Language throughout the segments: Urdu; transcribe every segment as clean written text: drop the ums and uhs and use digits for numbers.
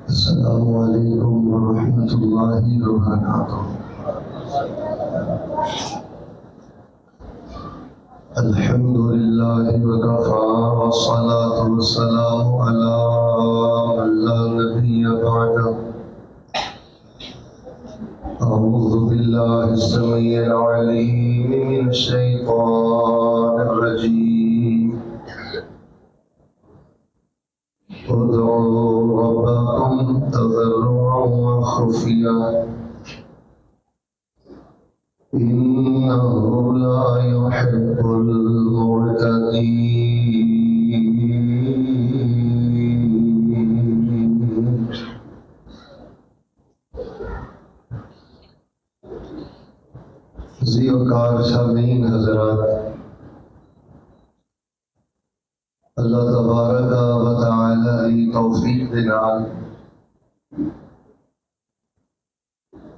السلام علیکم ورحمۃ اللہ وبرکاتہ۔ الحمد للہ وکفی والصلاة والسلام علی من لا نبی بعدہ۔ اعوذ باللہ السمیع العلیم من الشیطان الرجیم۔ ادعوا ربکم تضرعا وخفیا انہ لا يحب المعتدین۔ ذیوکار سامعین حضرات، اللہ تبارک و تعالی کی توفیق دے نال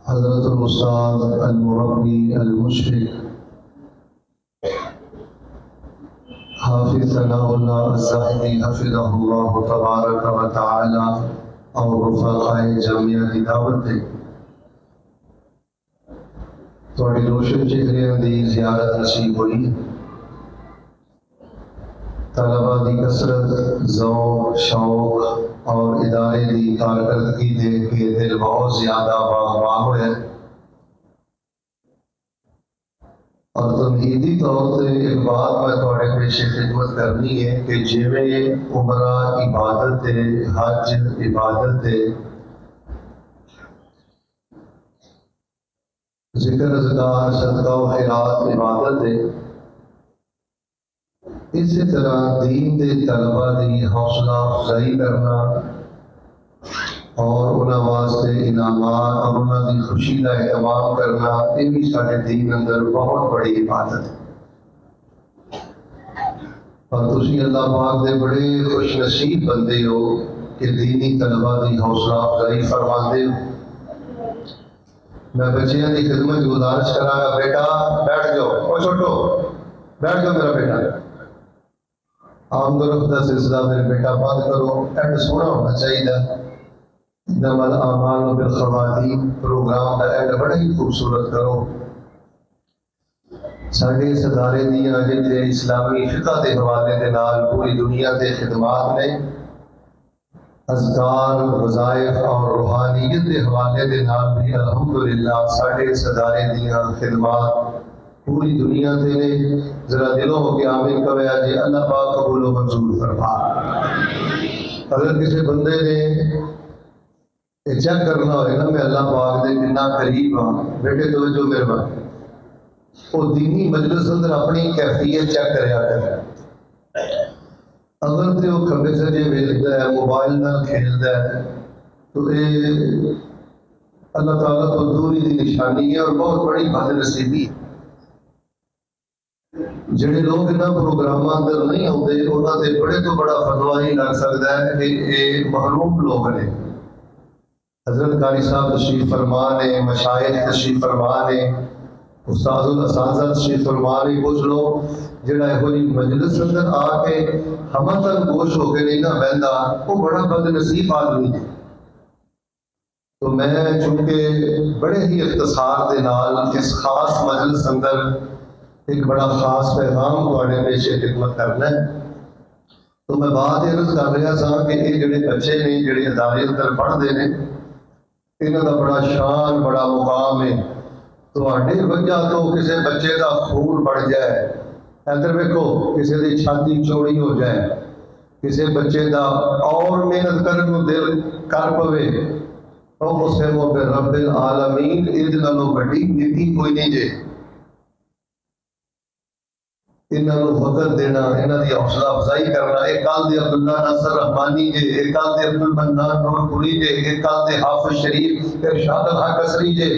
حضرت الاستاذ المربی المشفق حافظ ثناء اللہ الزاہدی حفظہ اللہ تبارک و تعالی اور رفقاء جامعہ کی دعوت دے تھوڑی روشن چہریاں دی زیارت نصیب ہوئی۔ طلبہ دی کثرت، ذوق، شوق اور ادارے دی کارکردگی دیکھ کے دل بہت زیادہ باغباں ہوئے، اور تمہیدی طور سے ایک بات میں تھوڑے پیش خدمت کرنی ہے کہ جویں عمرہ عبادت ہے، حج عبادت ہے، ذکر اذکار صدقہ و خیرات عبادت ہے، اسی طرح دین دے طلبہ دی حوصلہ افزائی کرنا اور انہاں واسطے انعامات اور انہاں دی خوشی کا اہتمام کرنا، یہ بھی سارے دین اندر بہت بڑی عبادت ہے۔ اور تسی اللہ پاک دے بڑے خوش نصیب بندے ہو کہ دینی طلبہ دی حوصلہ افزائی فرماندے ہو۔ میں بچیاں دی خدمت گزارش کراں گا، بیٹا بیٹھ جاؤ، او چھوٹو بیٹھ جاؤ میرا بیٹا۔ عام گرفت کا سلسلہ میرے بیٹا بند کرو، اینڈ سونا ہونا چاہیے۔ انما الاعمال بالخواتیم پروگرام کا اینڈ بڑا ہی خوبصورت کرو۔ ساڈے اس ادارے دیاں جتھے اسلامی فقہ کے حوالے دے نال پوری دنیا کے خدمات نے، اذکار، وظائف اور روحانیت کے حوالے دے نال بھی الحمدللہ ساڈے اس ادارے دیاں خدمات پوری دنیا سے نے۔ ذرا دلوں ہو کے آمین کرو جی، اللہ پاک قبول و منظور فرما۔ اگر کسی بندے نے یہ چیک کرنا ہوئے نا میں اللہ پاک دے کتنا قریب ہاں، بیٹے توجہ مہربانی، وہ دینی مجلس اندر اپنی کیفیت چیک کریا کرے۔ اگر تے وہ کھبے سجے ویکھدا ہے، موبائل نال کھیلدا ہے، تو یہ اللہ تعالیٰ کو دوری دی نشانی ہے اور بہت بڑی بد نصیبی ہے۔ جڑے لوگ انہاں پروگراماں اندر نہیں آتے، انہاں تے بڑے تو بڑا فتویٰ ہی لگ سکتا ہے کہ یہ محروم لوگ نے۔ حضرت قاری صاحب تشریف فرما نے، مشائخ تشریف فرما نے، استاد الاساتذہ تشریف فرما نے، کچھ لوگ جڑا یہ ہوئی مجلس اندر آ کے ہمہ تک گوش ہو کے نہیں نہ بہندا، وہ بڑا بد نصیب آدمی ہے۔ تو میں چونکہ بڑے ہی اختصار دے نال اس خاص مجلس اندر ایک بڑا خاص پیغام تواڈے پیش خدمت کرنا ہے، تو میں بات عرض کر رہا سا کہ یہ جڑے بچے نے جڑے ادارے اندر پڑھتے ہیں، انہاں دا بڑا شان، بڑا مقام ہے۔ تواڈے وجہ تو کسی بچے کا خون بڑھ جائے، ادھر ویکھو کسی دی چھاتی چوڑی ہو جائے، کسی بچے دا اور محنت کرن نوں دل کر پوے، او مسلم برب العالمین، اس نالوں بڑی نیکی کوئی نہیں جے۔ انہاں نوں وقت دینا، انہاں دی حوصلہ افزائی کرنا۔ ایک کال دے عبداللہ ناصر رحمانی جے، ایک کال دے عبد المنان نور پوری جے، ایک کال دے حافظ شریف ارشاد الحق قصری جے۔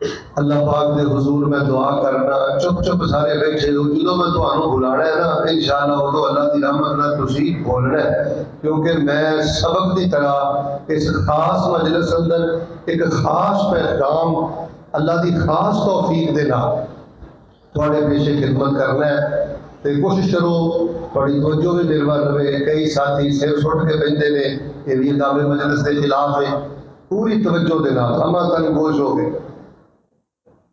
اللہ پاک دے حضور میں دعا کرنا چپ چپ سارے بیٹھے ہو جدو میں تمہوں بلانا ہے نا انشاءاللہ ادو اللہ دی رحمت نال تسی بولنا ہے، کیونکہ میں سبق دی طرح اس خاص مجلس اندر ایک خاص پیغام اللہ دی خاص توفیق دے نال تھوڑے پیچھے خدمت کرنا ہے، تو کوشش کرو تھوڑی توجہ بھی میرے وال رہے۔ کئی ساتھی سر سٹ کے بہتے نے یہ بھی اداب مجلس کے خلاف ہے، پوری توجہ دے نال اما تن گوش ہو گئے۔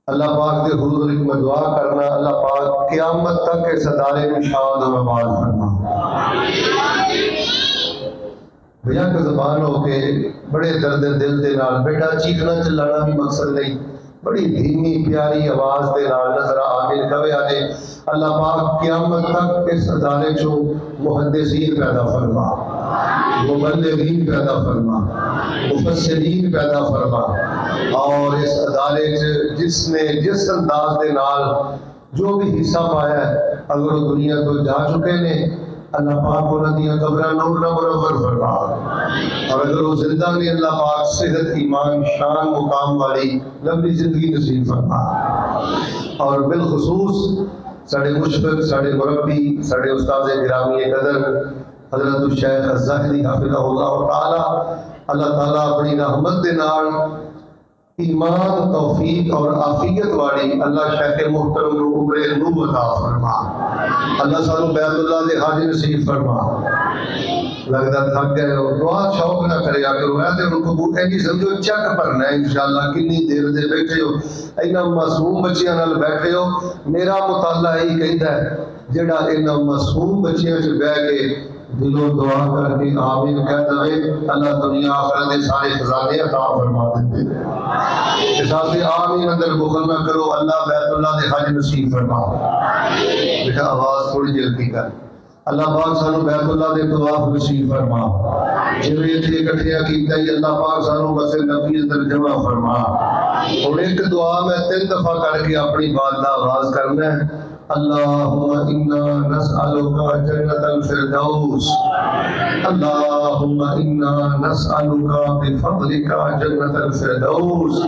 اللہ پاک دے حضور میں دعا کرنا اللہ پاک قیامت تک اس ادارے میں شاد و آباد کرنا۔ بھیا کا زبان ہو کے بڑے درد دل دے نال بیٹا چیخنا چلانا بھی مقصد نہیں، بڑی دھیمی پیاری آواز دے نال نظر آمین کہے آجے اللہ پاک قیامت تک اس ادارے چو محدثین پیدا فرما، مبلغین پیدا فرما، مفسرین پیدا فرما، اور اس ادارے جس نے جس انداز دے نال جو بھی حصہ پایا ہے اگر وہ دنیا تو جا چکے نے اللہ پاک انہاں دیاں قبراں نور نہ منور فرما، اور اگر وہ زندہ نے اللہ پاک صحت ایمان شان مقام والی لمبی زندگی نصیب فرما، اور بالخصوص ساڑھے مشفق ساڑھے مربی ساڑھے استاد گرامی قدر حضرت الشیخ الزاہدی حافظہ اللہ تعالی اللہ تعالیٰ اپنی رحمت دے نال ایمان توفیق اور عافیت والی اللہ شیخ محترم نو عمر نو عطا فرما، اللہ سانو بیت اللہ دے حاجی نصیب فرما۔ لگتا تھک گئے ہو دعا شوق نہ کرے کرو ہے تو ان کو ایسی سمجھو چیک بھرنا ہے انشاءاللہ کتنی دیر دے بیٹھے ہو اینا معصوم بچیاں نال بیٹھے ہو۔ میرا مطالعہ یہی کہتا ہے جڑا اینا معصوم بچیاں سے بیٹھ کے دلوں دعا کر کے آمین کہہ دے اللہ دنیا آخرت دے سارے خزانے عطا فرما دیتے ہیں۔ اس سے آمین اندر بخل نہ کرو اللہ بیت اللہ دے حج نصیب فرما۔ بیٹا آواز تھوڑی جلدی کر اللہ پاک سانو بیت اللہ دے طواف نصیب فرما، جویں اتنے اکٹھیاں کیتا ہی اللہ پاک سانو بس نبی اندر جمع فرما۔ اور ایک دعا میں 3 دفعہ کر کے اپنی بات کا آغاز کرنا ہے۔ اللہم انا نسألک جنت الفردوس، اللہم انا نسألک بفضلک جنت الفردوس،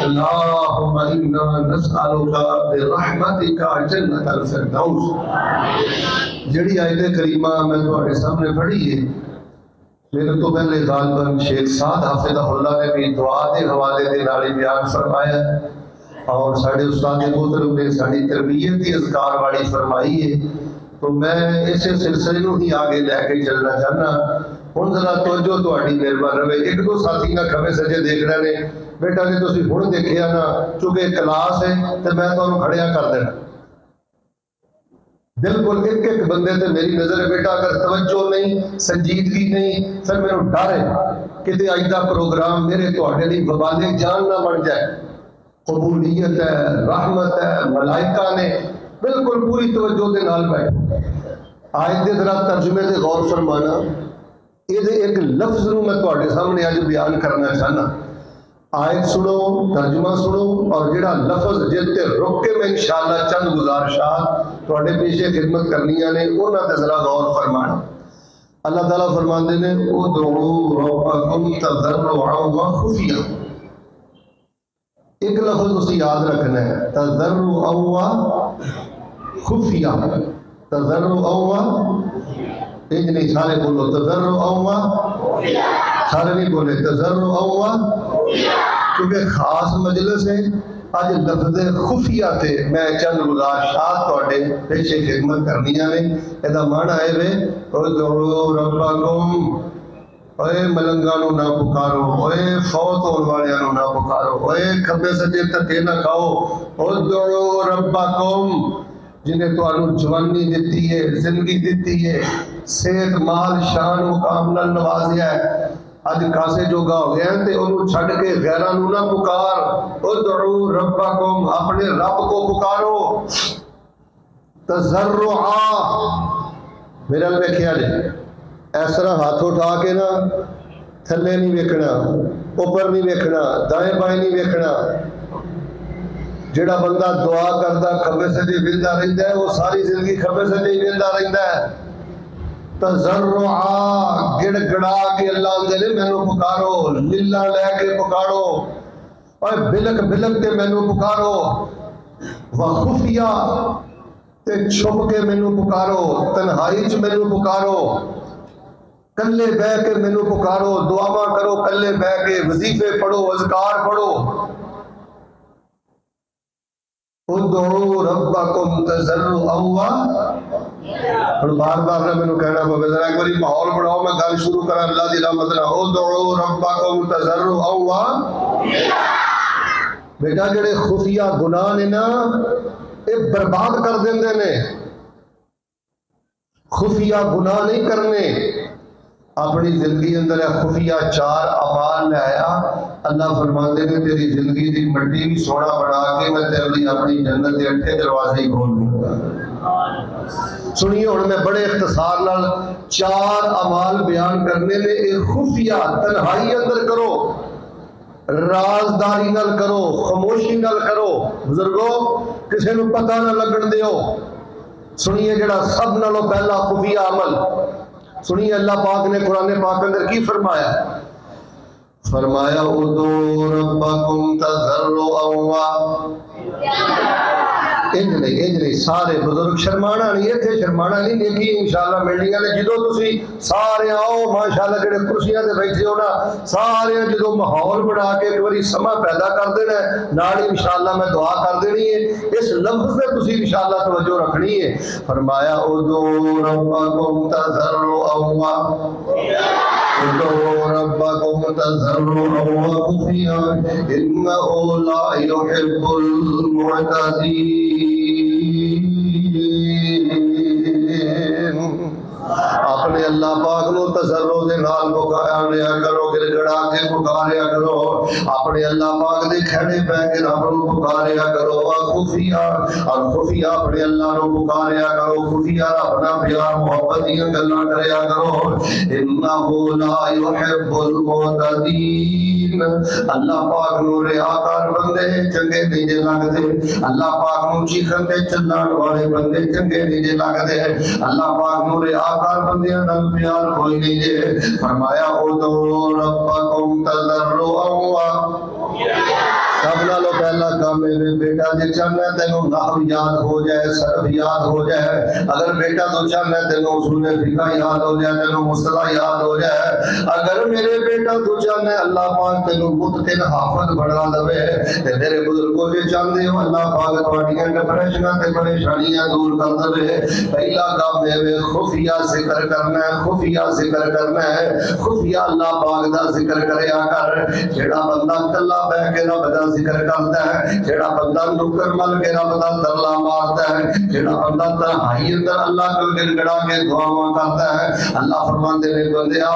اللہم انا نسألک برحمتک جنت الفردوس۔ جڑی آیت کریمہ میں تمہارے سامنے پڑھی ہے میرے تو پہلے غالباً شیخ سعد حافظہ اللہ نے بھی دعا دے حوالے دے نالی بیان فرمایا اور ساڑھے استاد محترم نے ساڑھی تربیت کی اذکار والی فرمائی ہے، تو میں اسے سلسلے نو ہی آگے لے کے چلنا چاہنا۔ ہن ذرا توجہ تہاڈی مہربان رہے، ایک دو ساتھی نہ کھبے سجے دیکھ رہے نے بیٹا نے تسی ہن دیکھیا نا چونکہ کلاس ہے تے میں تانوں کھڑیا کر دینا بالکل ایک ایک بندے تے میری نظر ہے بیٹا اگر توجہ نہیں سنجیدگی نہیں پھر میرے ڈر ہے کہ آئندہ پروگرام میرے تہاڈے لئی وبال جان نہ بن جائے۔ قبولیت ہے رحمت ہے ملائکہ نے بالکل پوری توجہ دے نال بیٹھے آیت دے ذرا ترجمے سے غور فرمانا، یہ ایک لفظ نو میں تہاڈے سامنے اج بیان کرنا چاہنا۔ آیت سنو ترجمہ سنو اور جڑا لفظ جتے رک کے میں انشاءاللہ چند گزارشات تہاڈے پیچھے خدمت کرنیاں نے انہاں تے ذرا غور فرمانا۔ اللہ تعالیٰ فرماندے نے ادعوا ربکم تضرعا وخفیا، ایک لفظ اسی یاد رکھنا ہے تضرعا وخفیا، تضرعا ایک نہیں سارے بولو تضرعا سارے نہیں بولے تضرعا، کیونکہ خاص مجلس ہے آج لفظ خفیہ تھے میں چند گزارشات تہاڈے پیچھے خدمت کرنیاں نے۔ ایدا معنی ہے وے ادعوا ربکم، اوے ملنگاں نو نہ پکارو، اوے فوت ہون والیاں نو نہ پکارو، اوے کھبے سجے تکے نہ کھاؤ، ادعوا ربکم جنہیں تانوں جوانی دیتی ہے زندگی دیتی ہے صحت مال شان مقام نال نوازیا ہے، اج کاسے جوگا ہو گیا تے انہوں چھڈ کے غیراں نو نہ پکار، ادعوا ربکم اپنے رب کو پکارو تضرعا، میرا ویکھیا جی اس طرح ہاتھ اٹھا کے نا تھلے نہیں ویکھنا اوپر نہیں ویکھنا دائیں بائیں نہیں ویکھنا۔ جڑا بندہ دعا کردا کھبے سجے ویندا رہندا ہے وہ ساری زندگی کھبے سجے ہی ویندا رہندا ہے۔ تضرعا گڑ گڑا کے اللہ اندر مینوں پکارو للہ لے کے پکارو، اور بلک بلک تے مینوں پکارو، وخفیہ تے چھپ کے مینوں پکارو، تنہائی چ مینوں پکارو، کلے بہ کے مینوں پکارو، دعاواں کرو کلے بہ کے، وظیفے پڑھو، اذکار پڑھو۔ ادعوا ربکم تضرعا اور بار بار نہ مینوں کہنا پوے، ذرا ایک باری ماحول بناؤ، میں گل شروع کراں اللہ دی رحمت نال۔ ادعوا ربکم تضرعا، بیٹا جڑے خفیہ گناہ نے نا یہ برباد کر دیندے نے، خفیہ گناہ نہیں کرنے۔ اپنی زندگی اندر خفیہ 4 اعمال لے آیا، اللہ فرماندے نے تیری زندگی دی مٹی بھی سونا بنا کے میں تیرے لیے اپنی جنت دے 8 دروازے کھول دوں گا۔ سنیے ہن میں بڑے اختصار نال 4 اعمال بیان کرنے نے، ایک خفیہ تنہائی اندر کرو، رازداری نال کرو، خاموشی نال کرو، بزرگو کسی نو پتہ نہ لگن دیو۔ سنیے جڑا سب نالوں پہلا خفیہ عمل، سنیے اللہ پاک نے قرآن پاک اندر کی فرمایا؟ فرمایا ادعوا ربکم تضرعا، انج نہیں سارے بزرگ شرمانا نہیں، اتنے شرمانا نہیں، نیکی انشاءاللہ ملنی ہے۔ جدو تسی سارے آؤ ماشاءاللہ جڑے کرسیاں تے بیٹھے ہو نا، سارے جدو ماحول بنا کے ایک باری سما پیدا کر دینا ہے، نال انشاءاللہ میں دعا کر دینی ہے، اس لفظ سے تسی انشاءاللہ توجہ رکھنی ہے۔ فرمایا ادعوا ربکم تضرعا، ادعوا ربکم تضرعا وخفیا انہ لا يحب المعتدین۔ اپنے اللہ پاک نو تضرع دے نال پکاریا کرو، گڑ گڑا کے پکاریا کرو، اپنے اللہ پاک دے کھڑے پہ کے رب نو پکاریا کرو، خفیہ اور خفیہ اپنے اللہ نو پکاریا کرو، خفیہ اپنا پیار محبت دیاں گلاں کریا کرو۔ انہ لا يحب المعتدین، اللہ پاک نو ریاکار بندے چنگے نہیں جے لگدے، اللہ پاک نو چیخن تے چلان والے بندے چنگے نہیں جے لگدے، اللہ پاک نو ریاکار بندیاں نال پیار کوئی نہیں جے۔ فرمایا ادعوا ربکم تضرعا، سب نالوں پہلا کام میرے بیٹا جی چاہنا ہے تینوں نحو یاد ہو جائے، صرف یاد ہو جائے، اگر بیٹا تو چاہنا ہے تینوں اصول فقہ یاد ہو جائے، تینوں مصطلح یاد ہو جائے، اگر میرے بیٹا تو چاہنا ہے اللہ پاک تینوں متقن حافظ بنا دے، تے میرے بزرگوں جی چاہتے ہو اللہ پاک تہاڈیاں ڈپریشناں تے پریشانیاں دور کر دے، پہلا کام ہے خفیہ ذکر کرنا ہے، خفیہ ذکر کرنا ہے، خفیہ اللہ پاک دا ذکر کریا کر۔ جڑا بندہ کلا بیٹھ کے رب دا ذکر کرتا ہے، جڑا بندہ نکر مل کے رب دا ترلا مارتا ہے، جڑا بندہ تنہائی اندر اللہ کو گڑ گڑا کے دعاواں کرتا ہے، اللہ فرماندے نے بندیا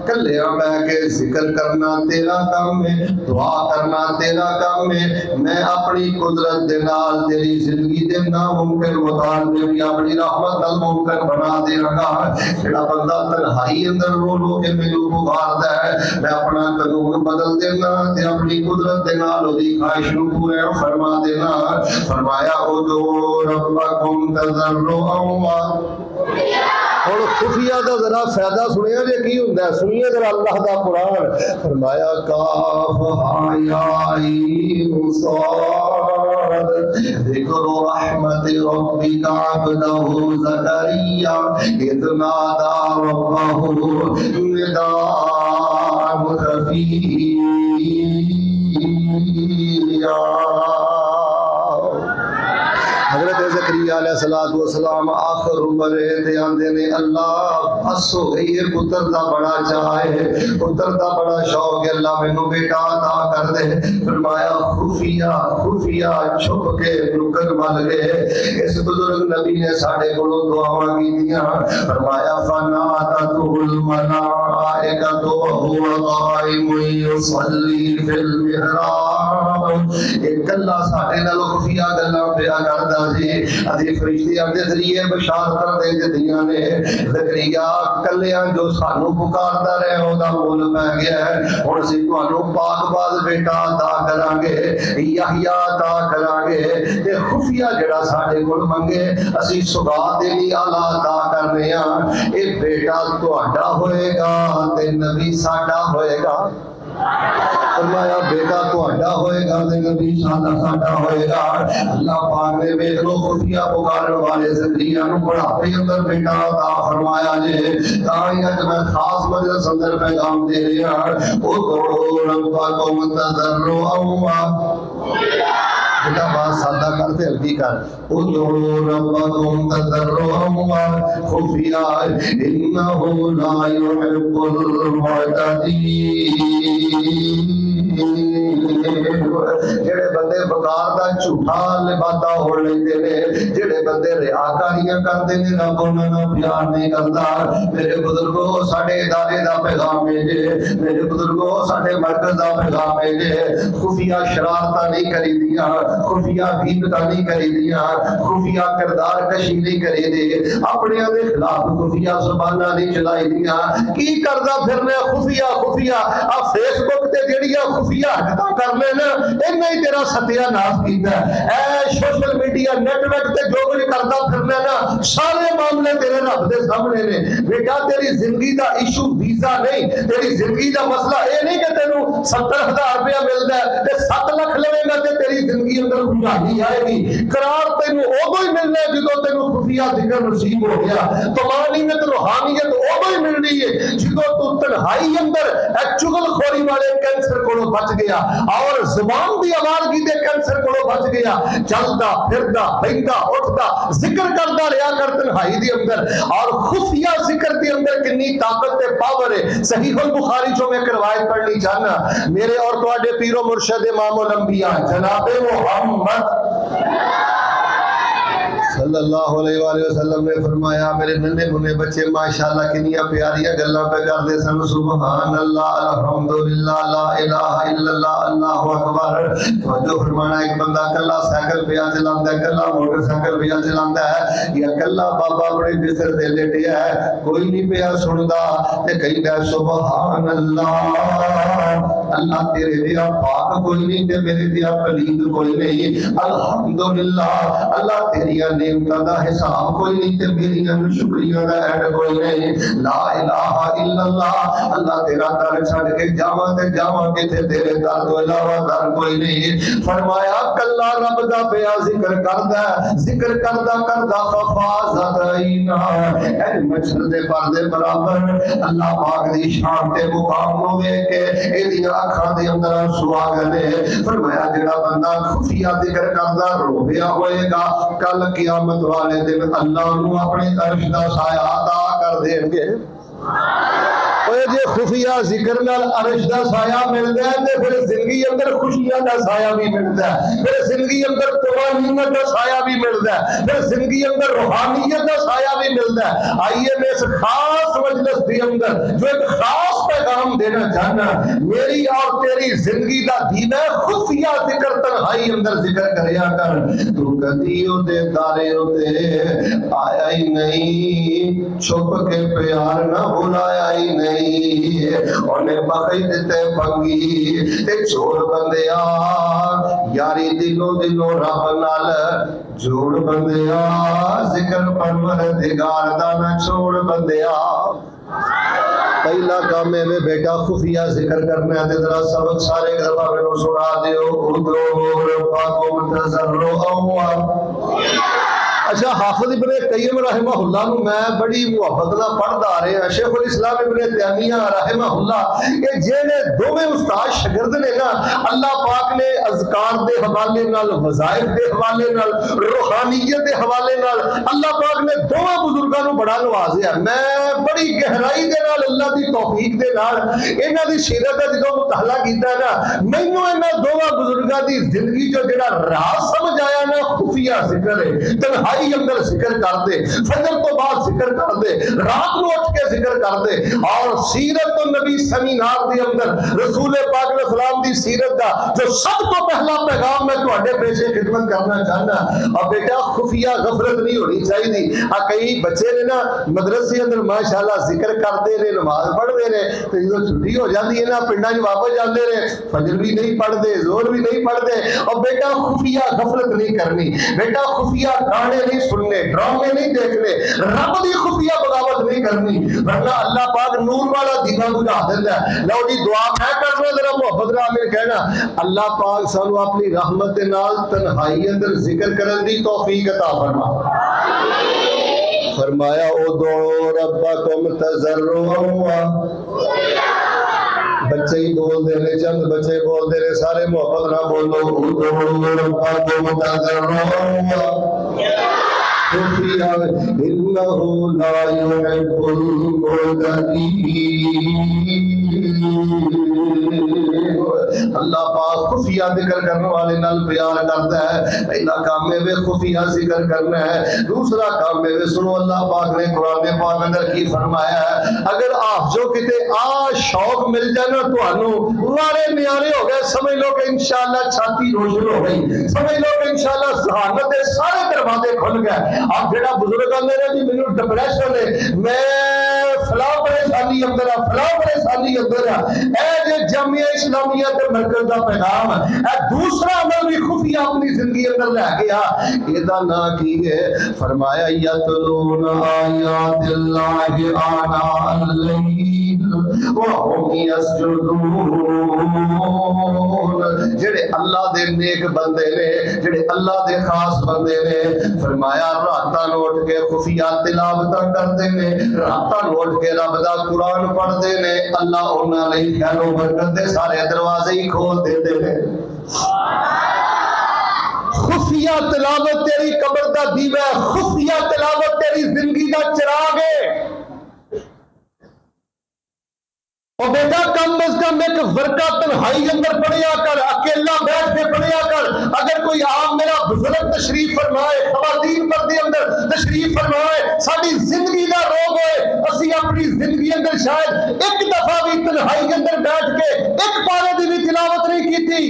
کلیاں بیٹھ کے ذکر کرنا تیرا کام ہے، دعا کرنا تیرا کام ہے، میں اپنی قدرت دے نال تیری زندگی دے ناممکن مطالبے بھی اپنی رحمت نال ممکن بنا دے گا۔ جڑا بندہ تنہائی اندر رو رو کے مینوں پکاردا ہے، میں اپنا قانون بدل دینا تے اپنی قدرت دے نال اودی خواہش نو پورا فرما دینا۔ فرمایا ادعوا ربکم تضرعا، اور خفیہ دا ذرا فائدہ سنیا جے کی ہوندا ہے، سنیے ذرا اللہ دا قرآن۔ فرمایا کاف ہا یا عین صاد ذکر رحمت ربک عبدہ زکریا اذ نادى ربه نداء خفيا۔ حضرت زکریا علیہ السلام آخر عمر تے آندے نے اللہ بس ہو گئی ہے، پتر دا بڑا چاہے، پتر دا بڑا شوق ہے، اللہ مینوں بیٹا عطا کر دے۔ فرمایا خفیہ چھپ کے نکر مل گئے، اس بزرگ نبی نے ساڈے کولوں دعاواں کیتیاں۔ فرمایا فنادته الملائکۃ وهو قائم یصلی فی المحراب، ایک اللہ ساڈے نال خفیہ گلاں پیا کردا جی، ادھی فرشتیاں دے ذریعے بشارت دے دتیاں نے، زکریا کلیاں جو سانو پکاردا رہے او دا مول پہ گیا ہے، ہن اسی تانوں پاک باز بیٹا عطا کراں گے، یحییٰ عطا کراں گے، تے خفیہ جڑا ساڈے کول منگے اسی سوگات دے لئی اعلی عطا کرنے ہاں، اے بیٹا تہاڈا ہوئے گا تے نبی ساڈا ہوئے گا۔ فرمایا بیٹا تہاڈا ہوئے گا تے نبی ساڈا ہوئے گا. اللہ پاک نے ویکھ لو خفیہ پکارن والے زکریا نو بڑھاپے اندر بیٹا عطا فرمایا جے. تاں ہی اج میں خاص مجلس اندر پیغام دے رہا او تو ربکم تضرعا. بیٹا بات سادہ کرتے ہلکی کر. ادعوا ربکم تضرعا خفیا انہ لا يحب المعتدین. جڑے بندے بکار دا جھوٹا لبادہ ہو لیندے نے, جڑے بندے ریاکاریاں کردے نے, رب انہاں نال پیار نہیں کردا. میرے بزرگو ساڈے ادارے دا پیغام ہے جے, میرے بزرگو ساڈے مرکز دا پیغام ہے جے. خفیہ شرارتاں نہیں کری دیاں, خفیہ غیبتاں نہیں کری دیاں, خفیہ کردار کشی نہیں کری دے, اپنے دے خلاف خفیہ زباناں نہیں چلائی دیاں. کی کردا پھرنے خفیہ خفیہ آ فیس بک تے جڑیاں خفیہ حرکتاں کر لینا انہیں ہی تیرا ستیہ ناس کیتا ہے. اے سوشل میڈیا نیٹ ورک تے جو کچھ کردا پھرنا نا سارے معاملے تیرے رب دے سامنے نے. بیٹا تیری زندگی دا ایشو ویزا نہیں, تیری زندگی دا مسئلہ اے نہیں کہ تینوں 70,000 روپیہ ملدا ہے تے 7 لاکھ لویں گا تے تیری زندگی اندر خوشحالی آئے گی. قرار تینوں اودوں ہی ملنا ہے جدوں تینوں خفیہ ذکر نصیب ہو گیا. طمانینت روحانیت اودوں ہی ملنی ہے جدوں تو تنہائی اندر چغل خوری والے کینسر کو بچ گیا اور زبان دی آوارگی دے کینسر کو بچ گیا. چلدا پھردا بہندا اٹھدا ذکر کردا رہیا کر تنہائی دی اندر. اور خفیہ ذکر دی اندر کنی طاقت تے پاور ہے. صحیح البخاری چوں میں ایک روایت پڑھنی چاہنا, میرے اور تواڈے پیر و مرشد امام الانبیاء جناب محمد صلی اللہ علیہ وآلہ وسلم نے فرمایا میرے ننے منے بچے ماشاءاللہ کنیاں پیاریاں گلاں پہ کردے سن. سبحان اللہ الحمدللہ لا الہ الا اللہ اللہ اکبر. جو فرمانا ایک بندہ کلا سائیکل پہ چلاندا ہے, کلا موٹر سائیکل پہ چلاندا ہے, یا کلا بابا اپنے بستر تے لیٹیا ہے, کوئی نہیں پیا سندا تے کہیں کہ سبحان اللہ اللہ تیرے دیا پاک کوئی نہیں تے میرے دیا پلید کوئی نہیں. الحمدللہ اللہ تیریا نعمتاں دا حساب کوئی نہیں تے میریاں شکریہ دا ایڈ کوئی نہیں. لا الہ الا اللہ اللہ تیرا در چھڈ کے جاواں تے جاواں کتے تیرے در تو علاوہ در کوئی نہیں. فرمایا کلا رب دا پیا ذکر کردا, ذکر کردا کردا ففازت عینا اے مچھر دے پردے برابر اللہ پاک دی شان تے مقام نو ویکھ کے ایدیاں اکھاں دے اندر آنسو آ گئے. فرمایا جڑا بندہ خفیہ ذکر کردا رویا ہوئے گا کل قیامت والے دن اللہ نو اپنے عرش دا سایہ عطا کر دیں گے. اوے جے خفیہ ذکر نال عرش دا سایہ ملدا ہے تے پھر زندگی اندر خوشیاں دا سایہ بھی ملدا ہے, پھر زندگی اندر طمانینت دا سایہ بھی ملدا ہے, پھر زندگی اندر روحانیت دا سایہ بھی ملدا ہے. آئیے میں اس خاص مجلس کے اندر جو ایک خاص پیغام دینا چاہنا, میری اور تیری زندگی دا دین ہے خفیہ ذکر تنہائی اندر ذکر کریا کر. تو کدی او دے دارے تے آیا ہی نہیں, چھپ کے پیار نہ بلایا ہی نہیں, انہیں بخی دیتے پنگی تے چھوڑ بندیا یاری دلوں دلوں رب نال جوڑ بندیا ذکر پروردگار دا نہ چھوڑ بندیا. پہلا کام ہے بیٹا خفیہ ذکر کرنا ہے. ذرا سبق سارے دفعہ میں سنا دیو. ادعوا ربکم تضرعا. اچھا حافظ ابن قیم رحمہ اللہ نو میں بڑی محبت نال پڑھدا آ رہا. شیخ الاسلام ابن تیمیہ رحمہ اللہ یہ جڑے دوویں استاد شاگرد نے نا اللہ پاک نے اذکار دے حوالے نال, وظائف دے حوالے نال, روحانیت دے حوالے نال اللہ پاک نے دوواں بزرگاں نو بڑا نوازیا. میں بڑی گہرائی دے نال اللہ دی توفیق دے نال انہاں دی سیرت دا جدوں مطالعہ کیتا نا مینوں انہاں دوواں بزرگاں دی زندگی جو جڑا راز سمجھ آیا نا خفیہ ذکر ہے. تنہائی اندر ذکر کر دے, فجر تو بعد ذکر کر دے, رات کو اٹھ کے ذکر کر دے. اور سیرت النبی سیمینار دی اندر رسول پاک علیہ السلام دی سیرت دا جو سب تو پہلا پیغام میں تواڈے پیش خدمت کرنا چاہنا. اور بیٹا خفیہ غفلت نہیں ہونی چاہیے. کئی بچے نے نا مدرسے اندر ماشاءاللہ ذکر کرتے نے, نماز پڑھتے نے, تو جدوں چھٹی ہو جاتی ہے نا پنڈاں وچ واپس جاندے نے, فجر بھی نہیں پڑھتے, زور بھی نہیں پڑھتے. اور بیٹا خفیہ غفلت نہیں کرنی, بیٹا خفیہ گانے گانے نہیں سننے، ڈرامے نہیں دیکھنے، رب دی خفیہ بغاوت نہیں کرنی، ورنہ اللہ پاک نور والا دینا بجھا دیتا ہے۔ لو جی دعا میں کرنا، ذرا محبت نال میں کہنا اللہ پاک سانو اپنی رحمت دے نال تنہائی اندر ذکر کرن دی توفیق عطا فرما۔ فرمایا ادعوا ربکم تضرعا، بچے ہی بول دے رہے، چند بچے بول دے رہے، سارے محبت نہ بولو ادعوا ربکم تضرعا خفیا انہ لا يحب المعتدین۔ اللہ پاک خفیہ ذکر کرنے والے نال پیار کرتا ہے۔ پہلا کام ہے خفیہ ذکر کرنا ہے، دوسرا کام ہے سنو اللہ پاک نے قرآن پاک اندر کی فرمایا ہے، اگر آپ جو کتے شوق مل جائے نا تانوں وارے نیارے ہو گئے، سمجھ لو کہ انشاءاللہ چھاتی روشن ہو گئی، سمجھ لو کہ انشاءاللہ ذہانت دے سارے دروازے کھل گئے۔ اب جڑا بزرگ آندے نے جی مینوں ڈپریشن ہے، میں فلاں پریشانی اندر فلاں پریشانی اندر، اے جے جامعہ اسلامیہ تے مرکز دا پیغام اے دوسرا عمل بھی خفیہ اپنی زندگی اندر لے گیا، ادا نہ کی ہے۔ فرمایا یتلون آیات اللہ آناء اللیل وهم یسجدون، جڑے اللہ دے نیک بندے نے، جڑے اللہ دے خاص بندے نے، فرمایا راتاں نوں اٹھ کے خفیہ تلاوتاں کردے نے، راتاں نوں اٹھ کے رب دا قرآن پڑھدے نے، اللہ انہاں لئی خیر و برکت دے سارے دروازے ہی کھول دیندے نے۔ خفیہ تلاوت تیری قبر دا دیوہ ہے، خفیہ تلاوت تیری زندگی دا چراغ ہے۔ اور بیٹا کم از کم ایک ورقہ تنہائی اندر پڑھیا کر، اکیلا بیٹھ کے پڑھیا کر۔ اگر کوئی عام میرا بزرگ تشریف فرمائے، خواتین پردے اندر تشریف فرمائے، ساری زندگی کا روگ ہوئے، اسی اپنی زندگی اندر شاید ایک دفعہ بھی تنہائی اندر بیٹھ کے ایک پارے دی بھی تلاوت نہیں کی تھی۔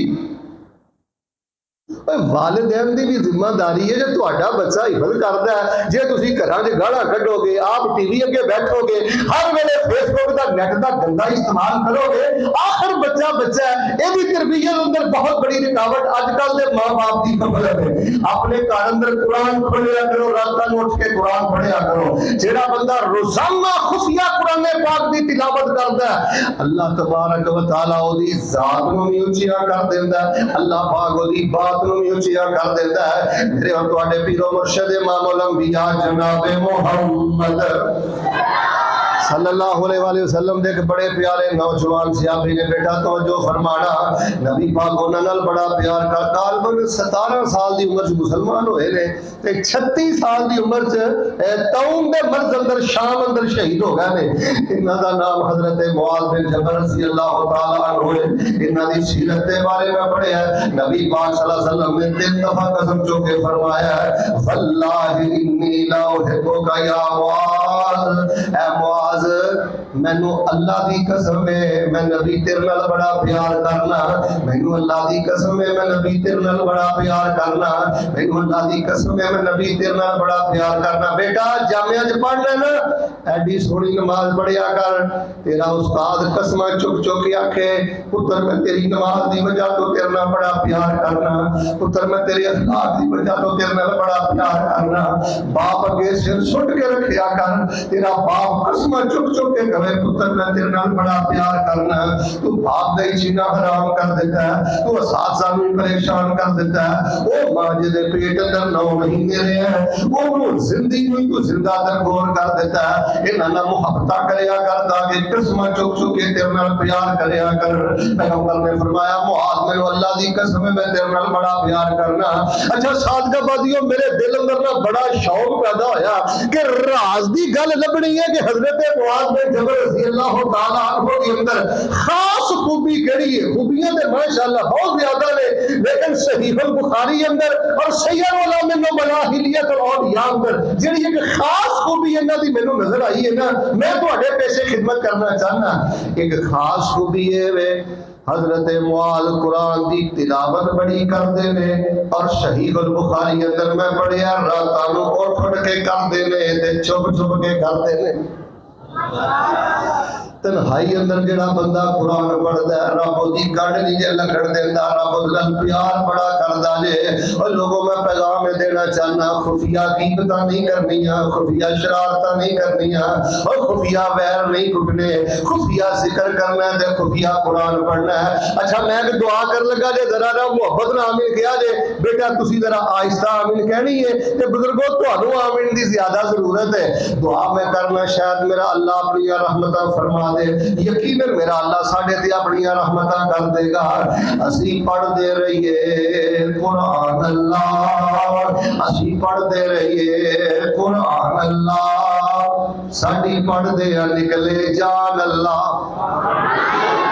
والدین دی بھی ذمہ داری ہے، جو تہاڈا بچہ حفظ کردا ہے، جے تسی گھراں وچ گالاں کڈو گے، آپ ٹی وی اگے بیٹھو گے، ہر ویلے فیس بک دا نیٹ دا گندا استعمال کرو گے، آخر بچہ بچہ ہے۔ ایدی تربیت اندر بہت بڑی رکاوٹ اج کل دے ماں باپ دی خبر ہے۔ اپنے گھر اندر قرآن پڑھیا کرو، راتاں نوں اٹھ کے قرآن پڑھیا کرو۔ جیڑا بندہ روزانہ خفیہ قرآن پاک دی تلاوت کردا ہے، اللہ تبارک و تعالی او دی ذات نوں بھی اونچا کر دیندا ہے، اللہ پاک او دی بات نوں بھی اونچا کر دیتا ہے۔ میرے اور تواڈے پیر و مرشد امام الانبیاء جناب محمد صلی اللہ علیہ وآلہ وسلم دے ایک بڑے پیارے نوجوان صحابی نے بیٹا توجہ فرمانا، نبی پاک انہاں نال بڑا پیار کردا، تقریباً 17 سال دی عمر چ مسلمان ہوئے نے تے 36 سال دی عمر چ طاعون دے مرض اندر شام اندر شہید ہو گئے نے۔ انہاں دا نام حضرت معاذ بن جبل رضی اللہ تعالی عنہ ہے۔ انہاں دی سیرت دے بارے میں پڑھیا ہے، نبی پاک صلی اللہ علیہ وسلم نے 3 دفعہ قسم چو کے فرمایا ہے، واللہ انی لا احبک یا معاذ، اے معاذ مینوں اللہ دی قسم ہے میں نبی تیرے نال بڑا پیار کرنا، مینوں اللہ دی قسم ہے میں نبی تیرے نال بڑا پیار کرنا، مینوں اللہ دی قسم ہے میں نبی تیرے نال بڑا پیار کرنا۔ بیٹا جامعہ وچ پڑھ لینا، ایڈی سونی نماز پڑھیا کر، تیرا استاد قسماں چک چک کے آکھے پتر میں تیری نماز دی وجہ تو تیرے نال بڑا پیار کرنا، پتر میں تیرے اخلاق دی وجہ تو تیرے نال بڑا پیار کرنا۔ باپ اگے سر سٹ کے رکھیا کر، تیرا باپ قسماں چک چک کے کہے پتر میں تیرے نال بڑا پیار کرنا۔ تو باپ دا ہی سینہ حرام کر دیتا ہے، تو اساتذہ نوں پریشان کر دیتا ہے، او ماں جے دے پیٹ اندر 9 مہینے رہے ہیں وہ زندگی نوں تو زندہ درگور کر دیتا ہے۔ انہاں نال محبت کریا کر تاکہ قسماں چک چک کے تیرے نال پیار کریا کر۔ پیغمبر نے فرمایا معاذ میں اللہ دی قسم ہے میں تیرے نال بڑا پیار کرنا۔ اچھا صادقہ بادیو میرے دل اندر نہ بڑا شوق پیدا ہویا کہ راز دی گل لبنی ہے کہ حضرت معاذ بن جبل رضی اللہ تعالی عنہ کے اندر خاص خوبی کیڑی ہے؟ خوبیاں تے ماشاءاللہ بہت زیادہ نے، لیکن صحیح البخاری اندر اور سیر العلوم الملاحلیت الاولیاء اندر جڑی ایک خاص خوبی انہاں دی مینوں نظر آئی ہے نا، میں تواڈے پیش خدمت کرنا چاہنا۔ ایک خاص خوبی ہے وے حضرت معاذ قرآن دی تلاوت بڑی کردے نے، اور صحیح البخاری اندر میں پڑھیا راتاں نوں اٹھ اٹھ کے کردے نے تے چھپ چھپ کے کردے نے۔ تنہائی اندر جڑا بندہ قرآن پڑھدا ہے رب دی گڑ نہیں جے لگن دیندا رب نال پیار بڑا کردا جے اور لوگوں میں پیغام دینا چاہنا خفیہ غیبتاں نہیں کرنیاں خفیہ شرارتاں نہیں کرنیاں اور خفیہ ویر نہیں کٹنے خفیہ ذکر کرنا ہے تے خفیہ قرآن پڑھنا ہے اچھا میں کہ دعا کر لگا جے ذرا محبت نال آمین کہا جے بیٹا تسی ذرا آہستہ آمین کہنی ہے تے بزرگوں تانوں آمین دی زیادہ ضرورت ہے دعا میں کرنا شاید میرا اللہ اپنی رحمتاں فرما دے یقیناً میرا اللہ ساڈے تے اپنی رحمتاں کر دے گا اسی پڑھ دے رہیے قرآن اللہ اسی پڑھ دے رہیے قرآن اللہ ساڈی پڑھ دے نکلے جان اللہ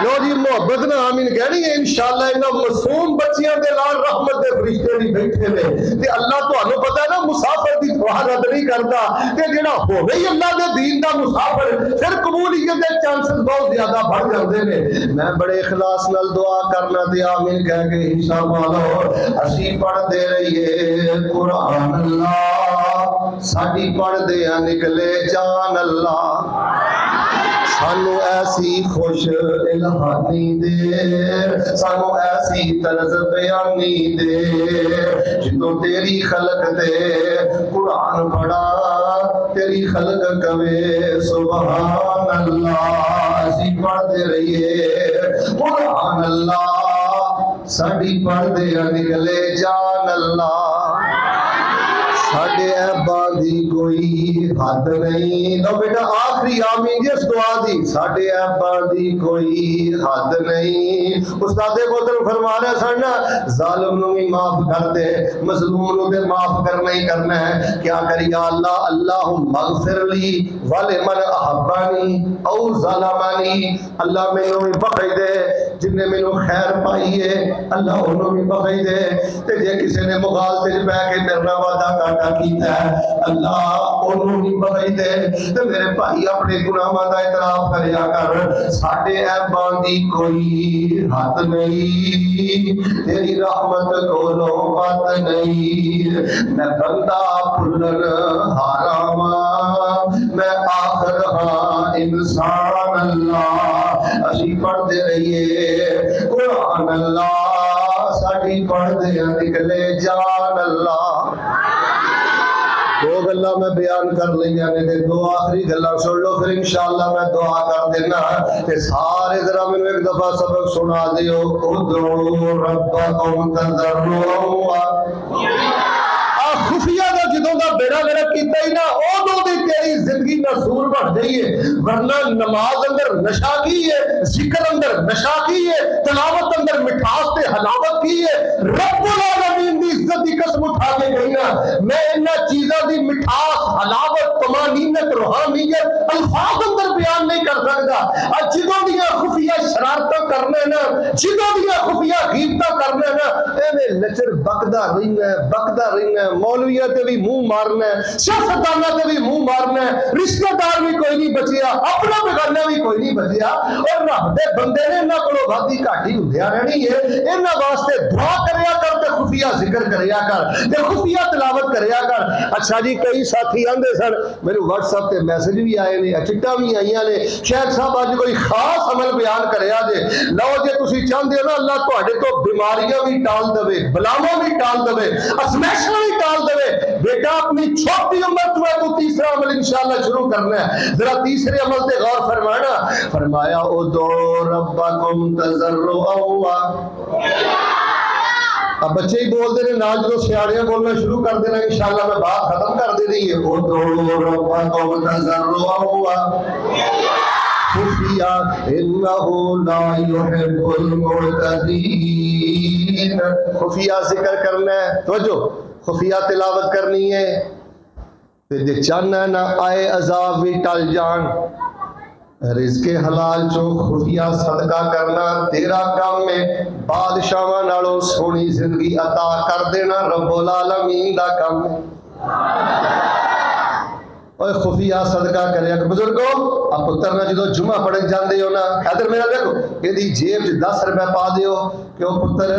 لو جی محبت نہ آمین کہنی ہے انشاءاللہ انہاں معصوم بچیاں دے نال رحمت دے فرشتے بھی بیٹھے نے تے اللہ تانوں پتہ ہے نا مسافر دی دعا رد نہیں کردا تے جڑا ہوے ہی اللہ دے دین دا مسافر پھر قبولیت دے چانسز بہت زیادہ بڑھ جاندے نے میں بڑے اخلاص نال دعا کرنا تے آمین کہہ کے حصہ مالو اسی پڑھ دے رہیے قرآن اللہ ساڈی پڑھ دے نکلے جان اللہ سانو ایسی خوش الہانی دے سانو ایسی طرز بیانی دے جدوں تیری خلق تے قرآن پڑھا تیری خلق کوے سبحان اللہ اسی پڑھ دے رہیے قرآن اللہ ساڈی پڑھ دے نکلے جان اللہ ساڈے عیباں دی کوئی حد نہیں لو بیٹا آخری آمین جس دعا دی ساڈے عیباں دی کوئی حد نہیں استاد بوتل فرما رہے سن ظالم نو بھی معاف کر دے مظلوم نو تے معاف کرنا ہی کرنا ہے کیا کری یا اللہ اللہم اغفر لی ولمن احبانی او ظلمانی اللہ مینوں بھی بخش دے جن نے مینوں خیر پائی ہے اللہ انہوں بھی بخش دے تے جے کسی نے مغالطے وچ بیٹھ کے میرے نال وعدہ کیتا ہے اللہ انہوں بھی بخش دے تے میرے بھائی اپنے گناہاں دا اعتراف کریا کر ساڈے عیباں دی کوئی حد نہیں تیری رحمت کولوں بات نہیں میں بندہ بھلن ہارا میں آخر ہاں انسان اللہ اسی پڑھ دے رہیے قرآن اللہ ساڈی پڑھ دے نکلے جان اللہ دو گلاں میں بیان کر لیا نے دو آخری گلاں سن لو پھر انشاءاللہ میں دعا کر دینا تے سارے ذرا مینوں ایک دفعہ سبق سنا دیو ادعوا ربکم تضرعا خفیہ دا جدوں دا بیڑا میرا کیتا ہی نا اودوں دی تیری زندگی نصور بڑھ گئی ہے ورنہ نماز اندر نشہ کی ہے ذکر اندر نشہ کی ہے تلاوت اندر مٹھاس تے حلاوت کی ہے رب العالمین دی عزت دی قسم اٹھا کے گئی نا میں انہاں چیزاں دی مٹھاس حلاوت طمانینت روحانیت الفاظ اندر بیان نہیں کر سکدا جدوں دیاں خفیہ شرارتاں کرنے نا جدوں دیاں خفیہ غیبتاں کرنے نا ایویں نچر بکدا رہنا مولویہ تے بھی منہ مارنا ہے سیاستدانہ تے بھی منہ مارنا ہے رشتہ دار بھی کوئی نہیں بچیا اپنا بگانا بھی کوئی نہیں بچیا اور رب دے بندے نے انہاں کولوں وادی گھاٹی ہوندیا رہنی ہے انہاں واسطے دعا کریا کر تے خفیہ ذکر کریا کر تے خفیہ تلاوت کریا کر اچھا جی کئی ساتھی آندے سن میرے واٹس ایپ تے میسج بھی آئے نے چٹا بھی آئیاں نے شیخ صاحب اج کوئی خاص عمل بیان کریا جے لو جے تسی چاہندے ہو نا اللہ تہاڈے تو بیماریاں بھی ٹال دے بلاواں بھی ٹال دے اسمیشن بھی ٹال دے بیٹا اپنی چھوٹی عمر تو تیسرا عمل انشاءاللہ شروع کرنا ہے ذرا تیسرے عمل تے غور فرمانا فرمایا ادعوا ربکم تضرعا اب بچے ہی بول دے نا جو سیاڑیاں بولنا شروع کر دینا انشاءاللہ میں بات ختم کر دے رہی ہے ادعوا ربکم تضرعا خفیہ انہ لا يحب المعتدین خفیہ ذکر کرنا ہے توجہ خفیہ تلاوت کرنی ہے جے چاہنا نہ آئے عذاب بھی ٹل جان رزق حلال چو خفیہ صدقہ کرنا تیرا کام ہے بادشاہاں نالوں سونی زندگی عطا کر دینا رب العالمین دا کام ہے اور خفیہ صدقہ کرے بزرگو اب پتر نہ جدو جمعہ پڑھن جاندے ہو نا ادھر میرا دیکھو یہ جیب 10 روپے پا دیو کہ وہ پتر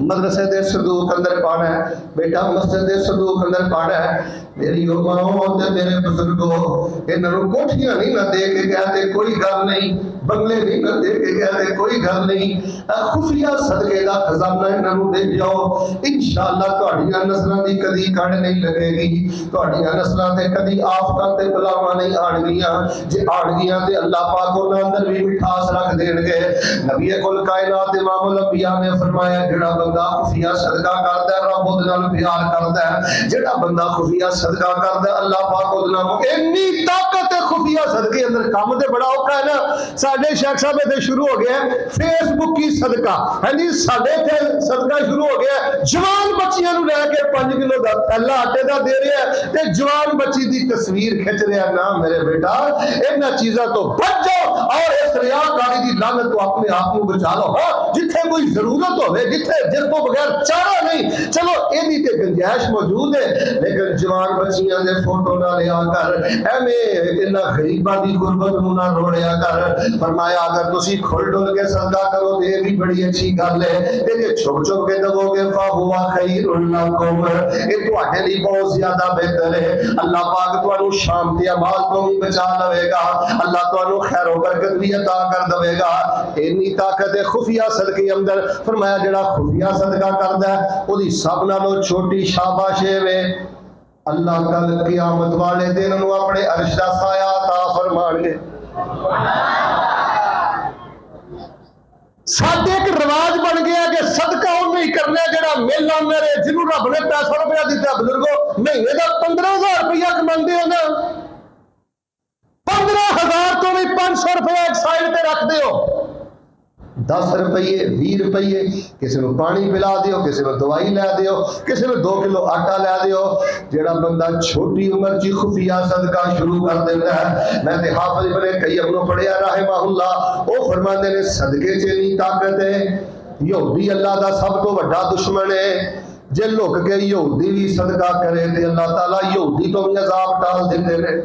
مدرسے دے صندوق اندر پانا ہے، بیٹا مسجد دے صندوق اندر پانا ہے۔ میری ماں تے میرے بزرگو انہوں کوٹھیاں نہیں نہ دے کے گیا تے کوئی گل نہیں، بنگلے نہیں نہ دے کے گیا تے کوئی گل نہیں، خفیہ صدقے دا خزانہ انہوں دے جاؤ، انشاءاللہ تہاڈیاں نسلاں دی کدی کڑ نہیں لگے گی، تہاڈیاں نسلاں تے کدی آفتاں تے بلاواں نہیں آن گیاں، جے آن گیاں تے اللہ پاک انہاں اندر بھی مٹھاس رکھ دین گے۔ نبی کل کائنات امام الانبیاء نے فرمایا جڑا بندہ خفیہ صدقہ کردا ہے رب اودے نال پیار کردا ہے، جڑا بندہ خفیہ صدقہ کردا ہے اللہ پاک اودے نال اتنی طاقت ہے خفیہ صدقے اندر کام تے بڑا اوکھا ہے نا۔ ساڈے شیخ صاحب تے شروع ہو گیا ہے فیس بک کی صدقہ، ہاں جی ساڈے تے صدقہ شروع ہو گیا ہے جوان بچیاں نوں لے کے 5 کلو دا تھیلا آٹے دا دے رہے ہیں تے جوان بچی دی تصویر کھچ رہا نا میرے بیٹا انہاں چیزاں تو بچ جاؤ اور اس ریاکاری دی لعنت تو اپنے آپ کو بچا لو۔ ہاں جتھے کوئی ضرورت ہوے جتھے جس کو بغیر چارہ نہیں چلو ایدی تے گنجائش موجود ہے، لیکن جوان بچیاں دے فوٹو نہ لیا کر، ایویں انہاں غریباں دی غربت نوں نہ روڑیا کر۔ فرمایا اگر تسی کھل ڈل کے صدقہ کرو تے یہ بھی بڑی اچھی گل ہے، تے جے چھپ چھپ کے دو گے فہو خیر لکم یہ تواڈے لیے بہت زیادہ بہتر ہے۔ اللہ پاک تانوں شام تے مال تو بھی بچا لوے گا، اللہ تانوں خیر و برکت بھی عطا کر دے گا۔ اتنی طاقت ہے خفیہ صدقے اندر۔ فرمایا جڑا خفیہ صدقہ کردا ہے اودی سب نالوں چھوٹی شاباش ہے اللہ کل قیامت والے دن انہوں اپنے عرش دا سایہ عطا فرمان گے۔ ساتھ ایک رواج بن گیا کہ صدقہ انہیں ہی کرنا ہے جڑا میلہ میرے جنہوں رب نے 500 روپیہ دیتا بزرگو مہینے دا 15,000 روپیہ کماندے ہو نا، 15,000 تو بھی 500 روپیہ ایک سائڈ پہ رکھ دیو، 10 روپیے 20 روپیے کسی نے پانی پلا دیو، کسی نے دوائی لے دیو، کسی نے 2 کلو آٹا لے دیو۔ جڑا بندہ چھوٹی عمر چی خفیہ صدقہ شروع کر دیتا ہے، میں نے حافظ ابن قیم نو پڑھیا رحمہ اللہ، وہ فرماندے نے صدقے چ نہیں طاقت ہے، یہودی اللہ دا سب تو بڑا دشمن ہے، جے لوک کے یہودی بھی صدقہ کرے تے اللہ تعالیٰ یہودی تو بھی عذاب ٹال دیندے نے۔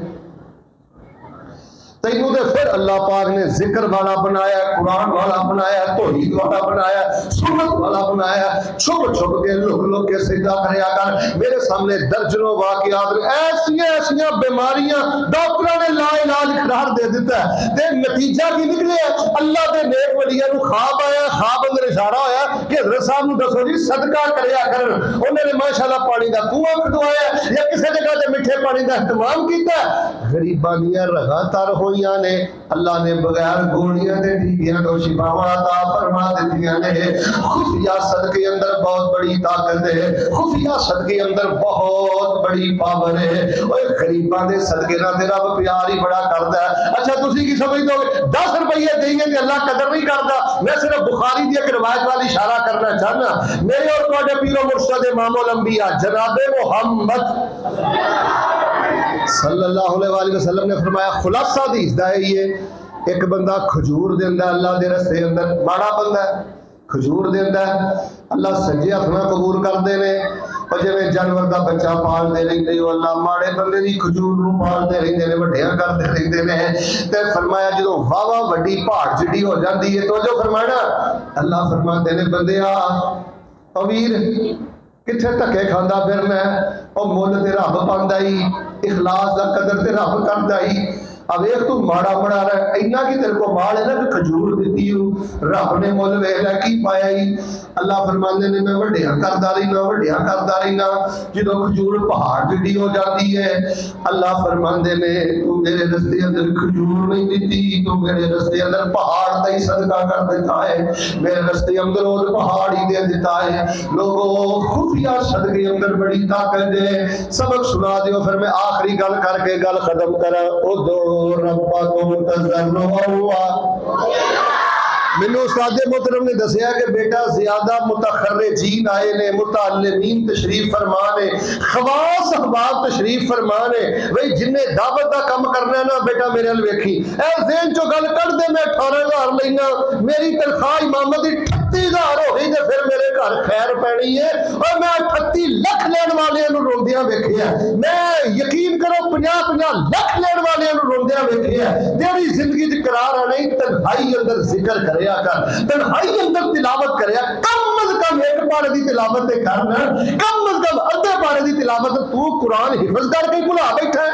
تینوں دے پھر اللہ پاک نے ذکر والا بنایا، قرآن والا بنایا، توحید والا بنایا، سنت والا بنایا، چھپ چھپ کے لوگ لوگ کے سجدہ کریا کر۔ میرے سامنے درجنوں واقعات ایسیاں بیماریاں ڈاکٹروں نے لا علاج قرار دے دیتا ہے تے نتیجہ کی نکلے اللہ دے نیک ولیاں نو خواب آیا، خواب اندر اشارہ ہویا کہ حضرت صاحب نو دسو جی صدقہ کریا کرن، انہوں نے ماشاءاللہ پانی دا کنواں کھدوایا یا کسی جگہ تے میٹھے پانی دا اہتمام کیتا، غریباں دیاں رگاں تر ہوئیاں نے، اللہ نے بغیر گولیاں دے ٹیکیاں تو شفاواں عطا فرما دتیاں نے۔ خفیہ صدقے اندر بہت بڑی طاقت ہے، خفیہ صدقے اندر بہت بڑی پاور ہے۔ اوے غریباں دے صدقے نال تیرا پیار ہی بڑا کردا ہے۔ اچھا تسی کی سمجھدے ہو 10 روپیے دیں گے تے اللہ قدر نہیں کردا؟ میں صرف بخاری دی ایک روایت والی اشارہ کرنا چاہنا، میرے اور تواڈے پیر و مرشد امام الانبیاء جناب محمد صلی اللہ علیہ وسلم نے فرمایا خلاصہ حدیث دا ہے یہ، ایک بندہ کھجور دیندا ہے اللہ دے رستے اندر، ماڑا بندہ ہے کھجور دیندا ہے، اللہ سجے ہتھ نال قبول کردے نے، اور جویں جانور دا بچہ پال دے رہندے ہو اللہ ماڑے بندے دی کھجور نوں پال دے رہندے نے، وڈیاں کردے رہندے نے۔ تے فرمایا جدوں واہ وڈی پہاڑ جڈی ہو جاندی ہے تو جو فرمانا اللہ فرماندے نے بندیا او ویر کتھے دھکے کھاندا پھرنا ہے، او مول تے رب پاندا ہی، اخلاص دا قدر تے رب کردا ہی۔ اب ایک تو ماڑا بڑا رہا ہے، اینا کی تیرے کو مال ہے نا کہ کھجور دیتی ہوں، رب نے مول ویلا کی پایا ہی۔ اللہ فرماندے نے میں وڈیاں کردا رہنا، جدوں کھجور پہاڑ جڈی ہو جاتی ہے اللہ فرماندے نے تو میرے رستے اندر کھجور نہیں دیتی، تو میرے رستے اندر پہاڑ دا ہی صدقہ کر دیتا ہے، میرے رستے اندر وہ پہاڑ ہی دے دیتا ہے۔ لوگوں خفیہ صدقے اندر بڑی طاقت ہے۔ سبق سنا دیو پھر میں آخری گل کر کے گل ختم کرا۔ ربکم تضرعا، مینوں استاد محترم نے دسیا کہ بیٹا زیادہ متخرجین آئے نے، متعلمین تشریف فرما نے، خواص احباب تشریف فرما نے، بھئی جن نے دعوت دا کم کرنا ہے نا بیٹا میرے ال ویکھی اے ذہن چو گل کر دے میں 18,000 لینا، میری تنخواہ امامت دی 38,000 ہو گئی تے پھر میرے گھر خیر پینی ہے، اور میں 38 ਲੱਖ ਲੈਣ ਵਾਲਿਆਂ ਨੂੰ ਰੋਂਦਿਆਂ ਵੇਖਿਆ, ਮੈਂ ਯਕੀਨ ਕਰੋ 50 ਲੱਖ ਲੈਣ ਵਾਲਿਆਂ ਨੂੰ ਰੋਂਦਿਆਂ ਵੇਖਿਆ। ਤੇਰੀ ਜ਼ਿੰਦਗੀ 'ਚ ਕਰਾਰ ਨਹੀਂ, ਤਨਹਾਈ ਅੰਦਰ ਜ਼ਿਕਰ ਕਰਿਆ ਕਰ, ਤਨਹਾਈ ਅੰਦਰ ਤਿਲਾਵਤ ਕਰਿਆ। ਕਮ ਅਜ਼ ਕਮ ਇੱਕ ਪਾਰੇ ਦੀ ਤਿਲਾਵਤ ਤੇ ਕਰ ਨਾ, ਕਮ ਅਜ਼ ਕਮ ਅੱਧੇ ਪਾਰੇ ਦੀ ਤਿਲਾਵਤ। ਤੂੰ ਕੁਰਾਨ ਹਿਫਜ਼ ਕਰਕੇ ਭੁਲਾ ਬੈਠਾ ਹੈ,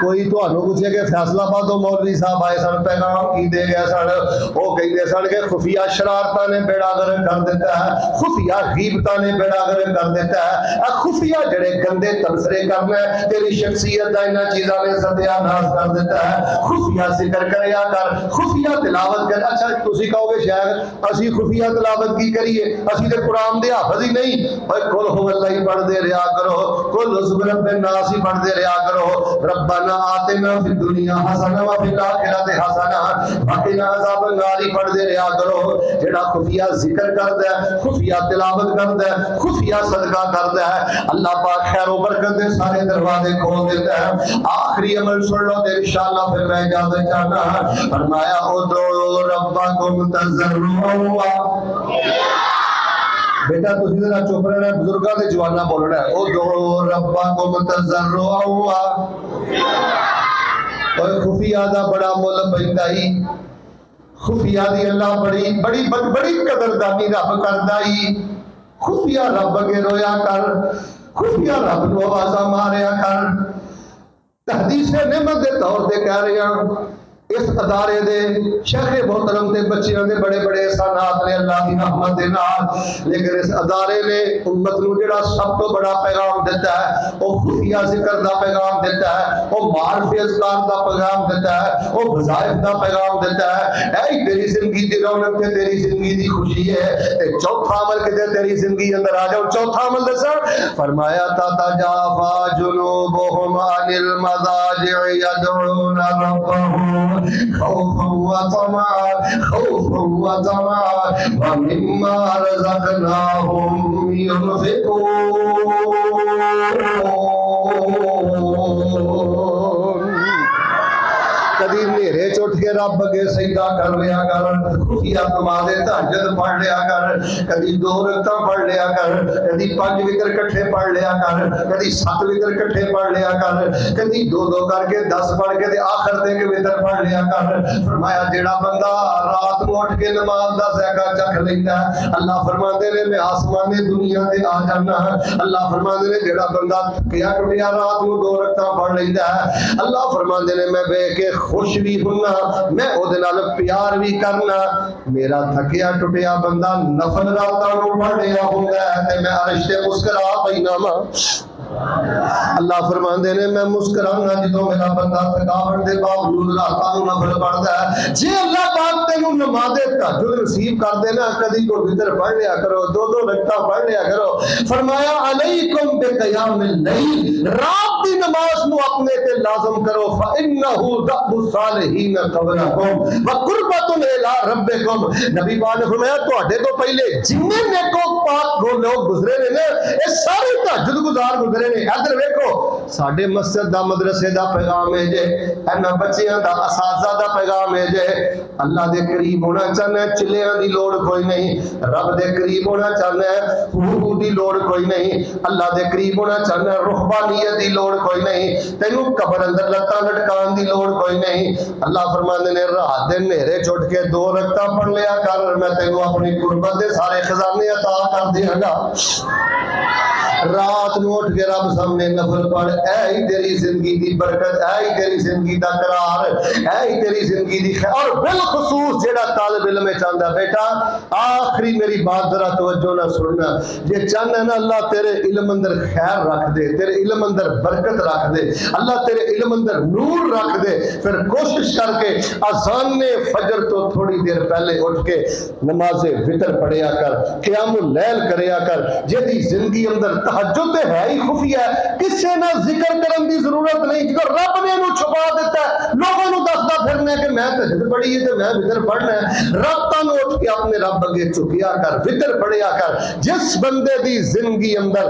کوئی تھانوں پوچھے کہ فیصلہ آباد تو مولوی صاحب آئے سن پیغام کی دے گئے سن وہ کہتے سن کہ خفیہ شرارتاں نے بیڑا گرک کر دیتا ہے خفیہ غیبتاں نے بیڑا گرک کر دیتا ہے خفیہ جڑے گندے تبصرے کرنا ہے تیری شخصیت دا انہاں چیزاں نے ستیا ناس کر دیتا ہے خفیہ ذکر کریا کر خفیہ تلاوت کر اچھا تسی کہو گے شاید اسی خفیہ تلاوت کی کریے اسی تے قرآن دے حافظ ہی نہیں قل هو اللہ ہی پڑھ دے رہا کرو قل اعوذ برب الناس ہی پڑھ دے رہا کرو ربنا آتنا فی الدنیا حسنہ وفی الآخرۃ حسنہ وقنا عذاب النار ہی پڑھ دے رہا کرو جڑا خفیہ ذکر کردا ہے خفیہ تلاوت کردا ہے خفیہ صدقہ کردا ہے اللہ پاک خیر و برکت دے سارے دروازے کھول دیتا ہے آخری عمل سن لو تے انشاءاللہ پھر میں اجازت چاہنا فرمایا ادعوا ربکم تضرعا بیٹا تسی ذرا چپ رہنا ہے بزرگاں تے جواناں بولنا ہے ادعوا ربکم تضرعا اور خفیہ دا بڑا مول پیندا ہی خفیہ دی اللہ بڑی بڑی بڑی قدردانی رب کردا ہی خفیہ رب اگے رویا کر خفیہ رب نو آوازاں ماریا کر حدیث نعمت دے طور تے کہہ رہے ہیں اس ادارے دے شیخ محترم تے بچیاں دے بڑے بڑے احسانات نے اللہ دی رحمت دے نال لیکن اس ادارے نے امت نو جڑا سب تو بڑا پیغام دیتا ہے وہ خفیہ ذکر دا پیغام دیتا ہے وہ معرف اذکار دا پیغام دیتا ہے وہ وظائف دا پیغام دیتا ہے اے تیری زندگی دی رونق تے تیری زندگی دی خوشی ہے تے چوتھا عمل کتے تیری زندگی اندر آ جاؤ چوتھا عمل دسا فرمایا تتجافا جنوبهم عن المضاجع يدعون ربهم خوفا وطمعا خوفا وطمعا ومما رزقناهم ينفقون کدی نیرے چٹ کے رب اگے سجدہ کر لیا کر خفیہ نماز تہجد پڑھ لیا کر کدی 2 رکعتاں پڑھ لیا کر کدی 5 وتر اکٹھے پڑھ لیا کر کدی 7 وتر اکٹھے پڑھ لیا کر کدی 2 کر کے 10 پڑھ کے تے آخر تے کہ وتر پڑھ لیا کر فرمایا جیڑا بندہ رات کو اٹھ کے نماز دا ذائقہ چکھ لیندا ہے اللہ فرماندے نے میں آسمان دنیا تے آ جانا اللہ فرماندے نے جیڑا بندہ تھکیا ٹٹیا رات کو 2 رکعتاں پڑھ لیندا ہے اللہ فرماندے نے میں بے کے خوش بھی ہونا میں او دے نال پیار بھی کرنا میرا تھکیا ٹٹیا بندہ نفل راتاں نو پڑھیا ہوندا ہے تے میں عرش تے مسکرا پینا وا اللہ فرماندے نے میں مسکرانا جدوں میرا بندہ تھکاوٹ دے باوجود راتاں نو نفل پڑھدا ہے جے اللہ پاک تینوں نماز تہجد نصیب کر دے نا کدی کو وتر پڑھ لیا کرو 2 رکعتاں پڑھ لیا کرو فرمایا علیکم بقیام اللیل رات دی نماز نو اپنے تے لازم کرو فانه دأب الصالحین قبلکم وقربۃ الی ربکم نبی پاک نے فرمایا تواڈے تو پہلے جننے نیکو پاک لوگ گزرے نے نا اے سارے تہجد گزار گزرے نے ادھر ویکھو ساڈے مسجد دا مدرسے دا پیغام ہے جے انہاں بچیاں دا اساتذہ دا پیغام ہے جے اللہ دے قریب ہونا چاہنا ہے چلیاں دی لوڑ کوئی نہیں رب دے قریب ہونا چاہنا ہے حقوق دی لوڑ کوئی نہیں اللہ دے قریب ہونا چاہنا ہے رہبانیت دی لوڑ کوئی نہیں تینوں قبر اندر لتاں لٹکان دی لوڑ کوئی نہیں اللہ فرماندے نے رات دے نیرے چھٹ کے 2 رکعتاں پڑھ لیا کر میں تینوں اپنی قربت دے سارے خزانے عطا کر دیاں گا رات نو اٹھ کے رب سامنے نفل پڑھ اے ہی تیری زندگی دی برکت اے ہی تیری زندگی دا قرار اے ہی تیری زندگی دی خیر اور بالخصوص جیڑا طالب علم چاہندا بیٹا آخری میری بات ذرا توجہ نہ سننا جے چاہنا نا اللہ تیرے علم اندر خیر رکھ دے تیرے علم اندر برکت رکھ دے اللہ تیرے علم اندر نور رکھ دے پھر کوشش کر کے اذان فجر تو تھوڑی دیر پہلے اٹھ کے نماز وتر پڑھیا کر قیام اللیل کریا کر جیدی زندگی اندر تہجد ہے ہی خفیہ ہے کسے نہ ذکر کرن دی ضرورت نہیں جدو رب نے انہوں چھپا دیتا ہے لوگوں نو دستا پھرنا ہے کہ میں تہجد پڑھی ہے تو میں وتر پڑھنا ہے راتاں نو اٹھ کے اپنے رب اگے چکیا کر وتر پڑھیا کر جس بندے دی زندگی اندر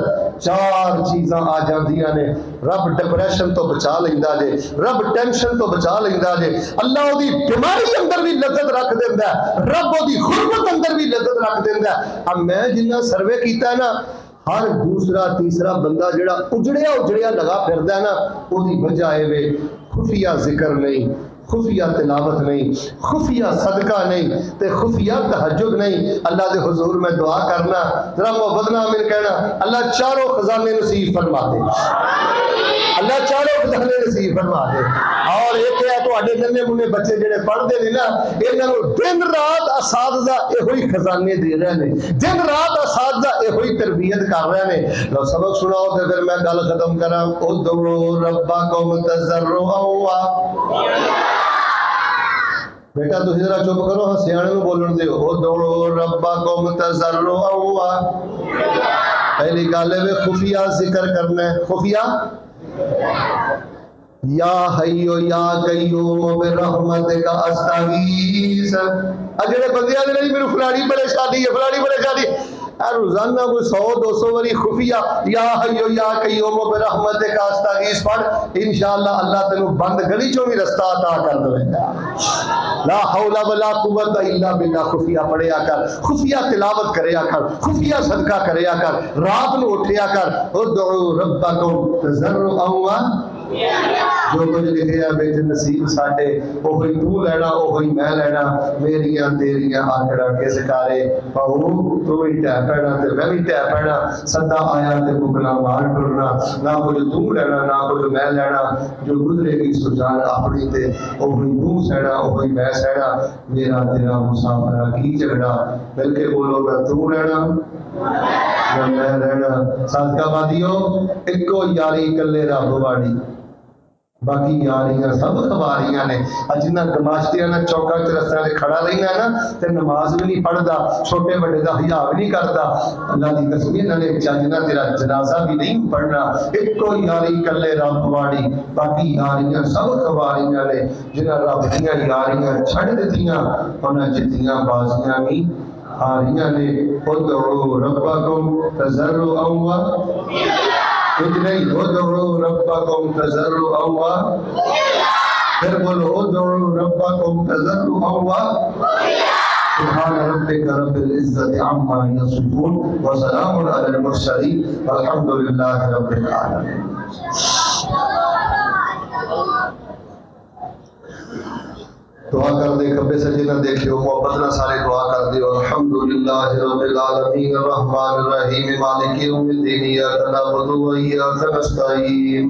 4 چیزاں آ جاندیاں نے رب ڈپریشن تو بچا لیندا جے رب ٹینشن تو بچا لیندا جے اللہ او دی بیماری اندر بھی لذت رکھ دیندا ہے رب او دی غربت اندر بھی لذت رکھ دیندا ہے اب میں جنہ سروے کیتا ہے نا ہر دوسرا تیسرا بندہ جڑا اجڑیا لگا پھردا ہے نا او دی وجہ اے وے خفیہ ذکر نہیں خفیہ تلاوت نہیں خفیہ صدقہ نہیں تے خفیہ تہجد نہیں اللہ دے حضور میں دعا کرنا ذرا محبت نال آمین کہنا اللہ چاروں خزانے نصیب فرما دے اللہ چاروں خزانے نصیب فرما دے. اور ایک ہے تواڈے ننے منے بچے جڑے پڑھدے نے نا انہاں نوں دن رات اساتذہ ایہی خزانے دے رہے نے, دن رات اساتذہ ایہی تربیت کر رہے نے. لو سبق سناؤ تے پھر میں گل ختم کراں. ادعوا ربکم تضرعا بیٹا تسی ذرا چپ کرو, ہاں سیانے نوں بولن دیو. ادعوا ربکم تضرعا, پہلی گل ہے خفیہ ذکر کرنا ہے. خفیہ یا حیو یا قیوم برحمتک استغیث. اجڑے بندیاں نے میرے فلانی پریشانی ہے, فلانی پریشانی, روزانہ کوئی 100-200 واری خفیہ یا حیو یا قیوم برحمتک استغیث پڑھ, انشاءاللہ اللہ تینوں بند گلی چوں بھی رستہ عطا کر دے گا. لا حول ولا قوت الا باللہ. خفیہ پڑھیا کر, خفیہ تلاوت کریا کر, خفیہ صدقہ کریا کر, رات نو اٹھیا کر. ادعوا ربکم تضرعا, جو کچھ لکھیا بیچ نصیب ساڈے اوہی تو لینا اوہی میں لینا. میریاں تیریاں آکڑا کس کارے پاؤ تو ہی ٹہ پینا تے میں بھی ٹہ پینا. سدا آیا تے بکنا مار ٹرنا, نہ کچھ تو لینا نہ کچھ میں لینا. جو گزرے گی سجان اپنی تے اوہی تو سہنا اوہی میں سہنا. میرا تیرا مسافرہ کی جھگڑا, بلکہ بولو نہ تو لینا نہ میں لینا. صادقہ بادیو اکو یاری کلے رب واڑی, باقی یاریاں سب خواریاں نے. جنہ گماشتیاں نے چوکا چ رستہ تے کھڑا رہنا ہے نا تے نماز بھی نہیں پڑھدا, چھوٹے بڑے دا حیا بھی نہیں کردا. اللہ دی قسم انہاں نے جنہ تیرا جنازہ بھی نہیں پڑھنا. اکو یاری کلے رب واڑی, باقی یاریاں سب خواریاں نے. جنہ رب دیاں یاریاں چھڑ دتیاں انہاں جتیاں بازیاں بھی ہاریاں نے. ادعوا ربکم تضرعا, کچھ نہیں. ادعوا ربکم تضرعا, پھر بولو ادعوا ربکم تضرعا. سبحان ربک رب العزت عما یصفون وسلام علی المرسلین والحمد للہ رب العالمین. دعا کر دے, کبے سجے نہ دیکھو, محبت نہ سارے دعا کر دے. الحمدللہ رب العالمین الرحمن الرحیم مالک یوم الدین ایاک نعبد و ایاک نستعین.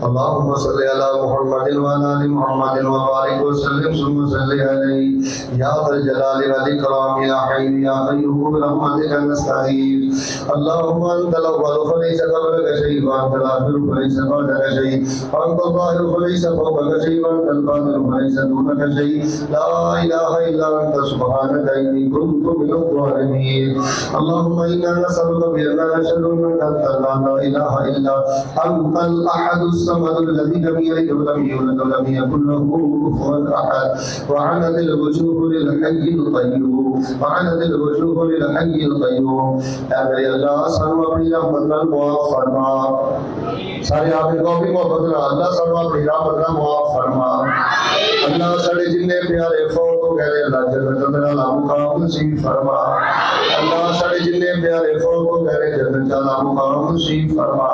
اللهم صل علی محمد وعلی آل محمد وبارک وسلم ثم صل علیہ یا ذا الجلال والاکرام یا حی یا قیوم برحمتک نستعین. اللهم انت الاول فليس قبلك شيء وانت الاخر فليس بعدك شيء وانت الظاهر فليس فوقك شيء وانت الباطن فليس دونك شيء. لا إله إلا أنت سبحانك إني كنت من الظالمين. اللهم إنا نسألك بأن نشهد أنك أنت لا إله إلا أنت الأحد الصمد الذي لم يلد ولم يولد ولم يكن له كفوا أحد. وعنت الوجوه للحي القيوم, وعنت الوجوه للحي القيوم. اے میرے اللہ سانو اپنی رحمت نال معاف فرما. سارے آپ کو بھی محبت نال اللہ سانو اپنی رحمت نال معاف فرما. اللہ سارے جننے پیارے فوت ہو گئے اللہ جنت والا مقام نصیب فرما. اللہ سارے جننے پیارے فوت ہو گئے جنت والا مقام نصیب فرما.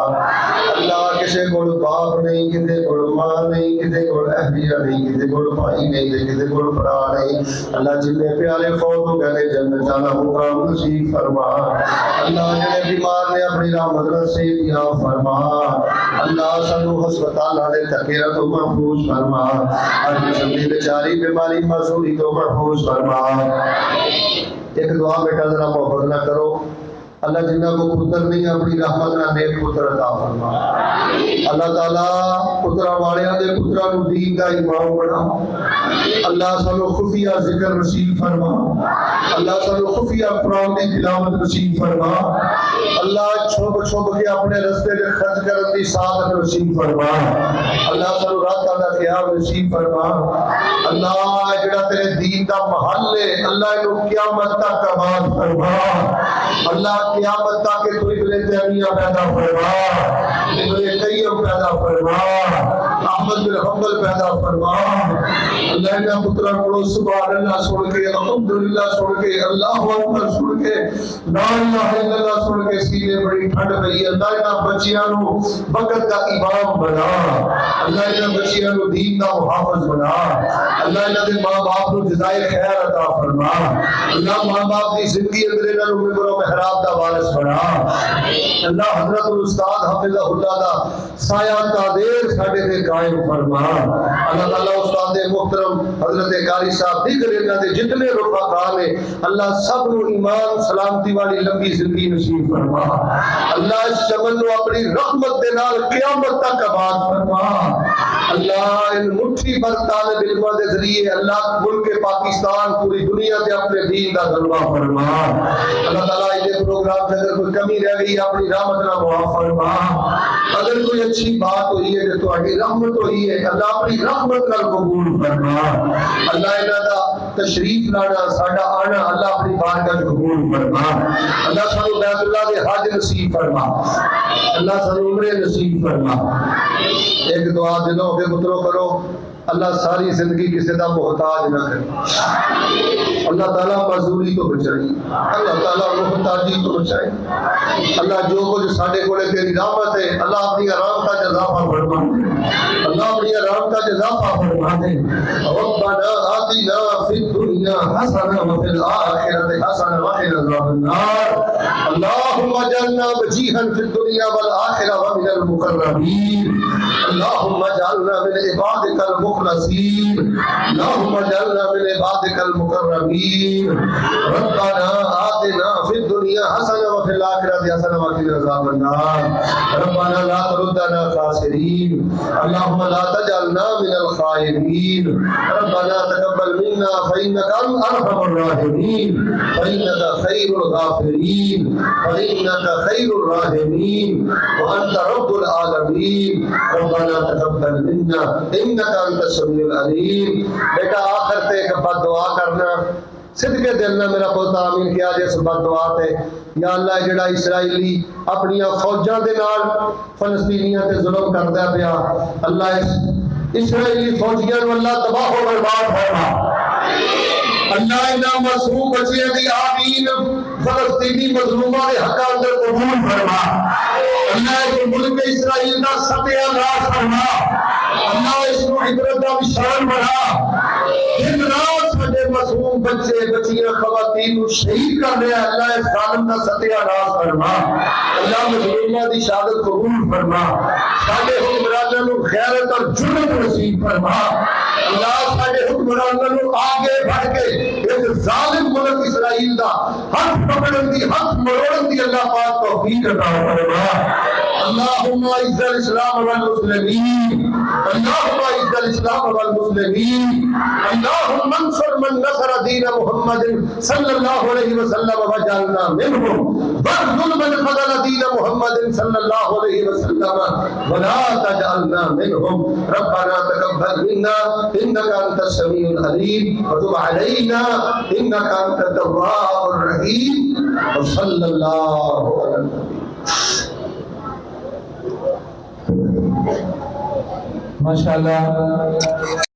اللہ کسی کول باپ نہیں, کسی کول ماں نہیں, کسی کول اہلیہ نہیں, کسی کول بھائی نہیں, کسی کول بھرا نہیں. اللہ جننے پیارے فوت ہو گئے جنت والا مقام نصیب فرما. اللہ جنہیں بیمار نے اپنی رحمت نصیب یا فرما. اللہ سانو ہسپتال والے تکیرا تو محفوظ فرما. اپنی بیچاری بیماری معذوری تو محفوظ فرما. ایک دعا بیٹا ذرا محبت نہ کرو. اللہ جنہ کو پتر نہیں اپنی رحمت نہ نیک پتر عطا فرما. اللہ تعالیٰ پترا والیاں دے پترا نو دین دا امام بنا. اللہ سانو خفیہ ذکر نصیب فرما. اللہ سانو خفیہ قرآن دی تلاوت نصیب فرما. اللہ چھپ چھپ کے اپنے رستے دے خرچ کرن دی سعادت نصیب فرما. اللہ سانو راتاں دا قیام نصیب فرما. اللہ جڑا تیرے دین دا محل ہے اللہ اینو قیامت تک آباد فرما. اللہ قیامت تک تو ابن تیمیہ پیدا فرما, ابن قیم پیدا فرما, احمد بن حنبل پیدا فرما. اللہ انہاں پتراں کو سبحان اللہ سن کے, الحمدللہ سن کے, اللہ اکبر سن کے, لا الہ الا اللہ سن کے سینے بڑی ٹھنڈ پئی. اللہ انہاں بچیاں نو وقت دا امام بنا. اللہ انہاں بچیاں نو دین دا محافظ بنا. اللہ انہاں دے ماں باپ باپ کو جزائے خیر عطا فرما اللہ ماں باپ کی زندگی اندر انہاں نوں ممبر و محراب دا وارث بنا اللہ حضرت الاستاد حافظہ اللہ دا سایہ قادر ساڈے تے قائم فرما اللہ تعالی استاد محترم حضرت قاری صاحب دیگر انہاں دے جتنے رفقا نے اللہ سب نو ایمان سلامتی والی لمبی زندگی نصیب فرما اللہ اس چمن نو اپنی رحمت دے نال قیامت تک آباد فرما اللہ ان مٹھی بھر طالب علماء دے ذریعے اللہ ملک پاکستان پوری دنیا تے اپنے دین دا غلبہ فرما اللہ تعالیٰ یہ پروگرام سے اگر کوئی کمی رہ گئی اپنی رحمت نہ معاف فرما اگر کوئی اچھی بات ہوئی ہے جو تہاڈی رحمت ہوئی ہے اللہ اپنی رحمت نال قبول فرما اللہ انہاں دا تشریف لانا ساڈا آنا اللہ اپنی بارگاہ قبول فرما اللہ سانو بیت اللہ دے حج نصیب فرما اللہ سانو عمرے نصیب فرما ایک دعا دلوں کے پتروں کرو اللہ ساری زندگی کسی دا محتاج نہ کرے اللہ تعالیٰ معذوری تو بچائی اللہ تعالیٰ محتاجی تو بچائی اللہ جو کچھ ساڈے کولے تیری رحمت ہے اللہ اپنی آرام کا جزافہ فرما اللہ اپنی آرام کا جزافہ فرما دے ربنا آتنا فی الدنیا حسنہ وفی الآخرۃ حسنہ وقنا عذاب النار اللهم اجعلنا وجیہا فی الدنیا والآخرہ ومن المقربین اللهم اجعلنا من عبادک المخلصین اللهم اجعلنا من عبادک المقربین ربنا آتنا فی الدنیا حسنہ وفی الآخرۃ حسنہ وقنا عذاب النار ربنا لا تردنا خاسرین اللهم لا تجعلنا من الخائبین ربنا تقبل منا فإنك أنت أرحم الراحمین فإنك خير الغافرین فإنك خير الراحمین وأنت رب العالمین ربنا تقبل منا إنك أنت السميع العليم بیٹا آخر تے ایک بد دعا کرنا صدقے دل نہ میرا پوتا آمین کیا جس بد دعا تے یا اللہ جڑا اسرائیلی اپنی فوجاں دے نال فلسطینیاں تے ظلم کردا پیا اللہ اس اسرائیلی فوجیاں نو اللہ تباہ و برباد فرما اللہ انہاں معصوم بچیاں دی آمین فلسطینی مظلوماں دے حق اندر قبول فرما اللہ اس ملک اسرائیل دا ستیہ ناش فرما اللہ اس کو عبرت دا نشان بنا دن رات ساڈے معصوم بچے بچیاں خواتین کو شہید کر رہے ہیں اللہ اس ظالم دا ستیہ ناش فرما اللہ مظلوماں دی شہادت قبول فرما ساڈے حکمراناں نو غیرت اور جرأت نصیب فرما اللہ ساڈے حکمراناں نو آگے بڑھ کے اس ظالم ملک اسرائیل دا ہاتھ پکڑن دی ہاتھ مروڑن دی اللہ پاک توفیق عطا فرما اللهم اعز الاسلام والمسلمین اللهم اعز الاسلام والمسلمین اللهم انصر من نصر دین محمد صلی اللہ علیہ وسلم واجعلنا منهم واخذل من خذل دین محمد صلی اللہ علیہ وسلم ولا تجعلنا منهم ربنا تقبل منا انك انت السميع العليم وتب علينا انك انت التواب الرحيم وصلى الله على النبي ماشاءاللہ